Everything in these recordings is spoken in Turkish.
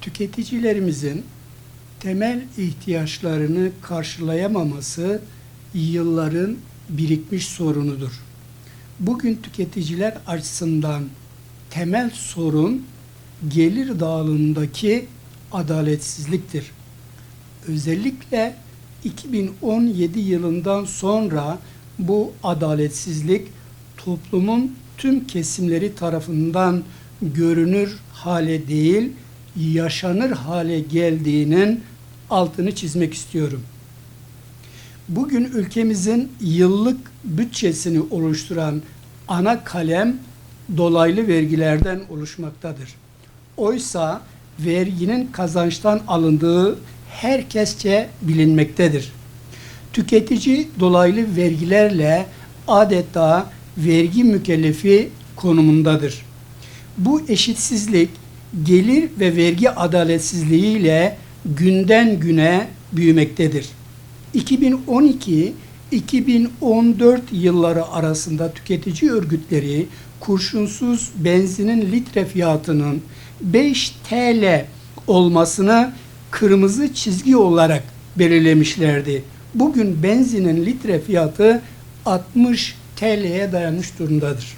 Tüketicilerimizin temel ihtiyaçlarını karşılayamaması yılların birikmiş sorunudur. Bugün tüketiciler açısından temel sorun gelir dağılımındaki adaletsizliktir. Özellikle 2017 yılından sonra bu adaletsizlik toplumun tüm kesimleri tarafından görünür hale değil, yaşanır hale geldiğinin altını çizmek istiyorum. Bugün ülkemizin yıllık bütçesini oluşturan ana kalem dolaylı vergilerden oluşmaktadır. Oysa verginin kazançtan alındığı herkesçe bilinmektedir. Tüketici dolaylı vergilerle adeta vergi mükellefi konumundadır. Bu eşitsizlik gelir ve vergi adaletsizliğiyle günden güne büyümektedir. 2012-2014 yılları arasında tüketici örgütleri kurşunsuz benzinin litre fiyatının 5 TL olmasını kırmızı çizgi olarak belirlemişlerdi. Bugün benzinin litre fiyatı 60 TL'ye dayanmış durumdadır.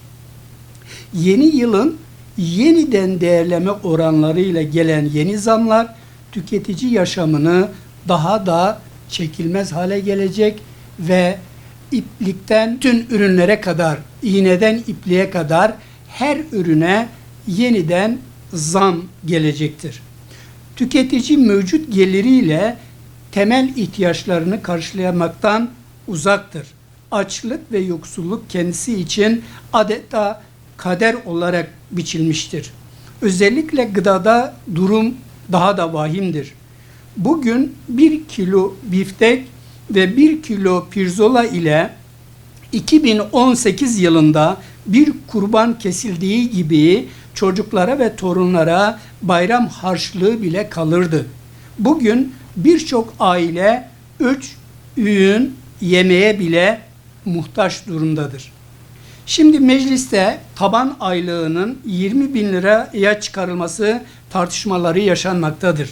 Yeni yılın yeniden değerleme oranlarıyla gelen yeni zamlar tüketici yaşamını daha da çekilmez hale gelecek ve iplikten tüm ürünlere kadar, iğneden ipliğe kadar her ürüne yeniden zam gelecektir. Tüketici mevcut geliriyle temel ihtiyaçlarını karşılayamaktan uzaktır. Açlık ve yoksulluk kendisi için adeta kader olarak biçilmiştir. Özellikle gıdada durum daha da vahimdir. Bugün 1 kilo biftek ve 1 kilo pirzola ile 2018 yılında bir kurban kesildiği gibi çocuklara ve torunlara bayram harçlığı bile kalırdı. Bugün birçok aile 3 öğün yemeğe bile muhtaç durumdadır. Şimdi mecliste taban aylığının 20 bin liraya çıkarılması tartışmaları yaşanmaktadır.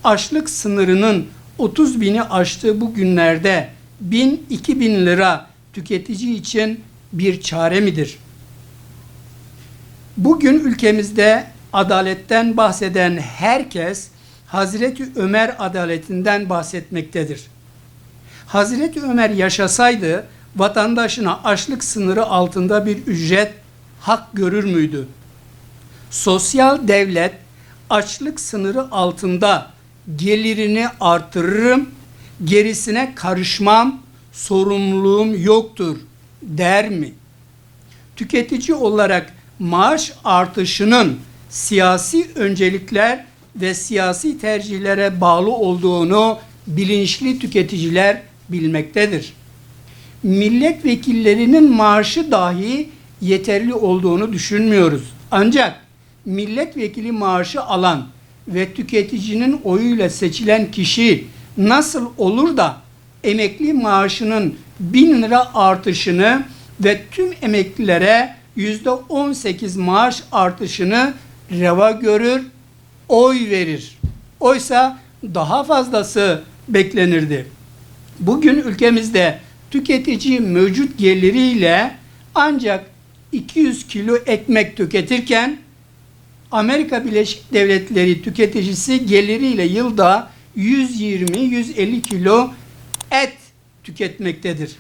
Açlık sınırının 30 bini aştığı bu günlerde 1000-2000 lira tüketici için bir çare midir? Bugün ülkemizde adaletten bahseden herkes Hazreti Ömer adaletinden bahsetmektedir. Hazreti Ömer yaşasaydı vatandaşına açlık sınırı altında bir ücret hak görür müydü? Sosyal devlet açlık sınırı altında gelirini artırırım, gerisine karışmam, sorumluluğum yoktur der mi? Tüketici olarak maaş artışının siyasi öncelikler ve siyasi tercihlere bağlı olduğunu bilinçli tüketiciler bilmektedir. Milletvekillerinin maaşı dahi yeterli olduğunu düşünmüyoruz. Ancak milletvekili maaşı alan ve tüketicinin oyuyla seçilen kişi nasıl olur da emekli maaşının 1000 lira artışını ve tüm emeklilere %18 maaş artışını reva görür, oy verir? Oysa daha fazlası beklenirdi. Bugün ülkemizde tüketici mevcut geliriyle ancak 200 kilo ekmek tüketirken Amerika Birleşik Devletleri tüketicisi geliriyle yılda 120-150 kilo et tüketmektedir.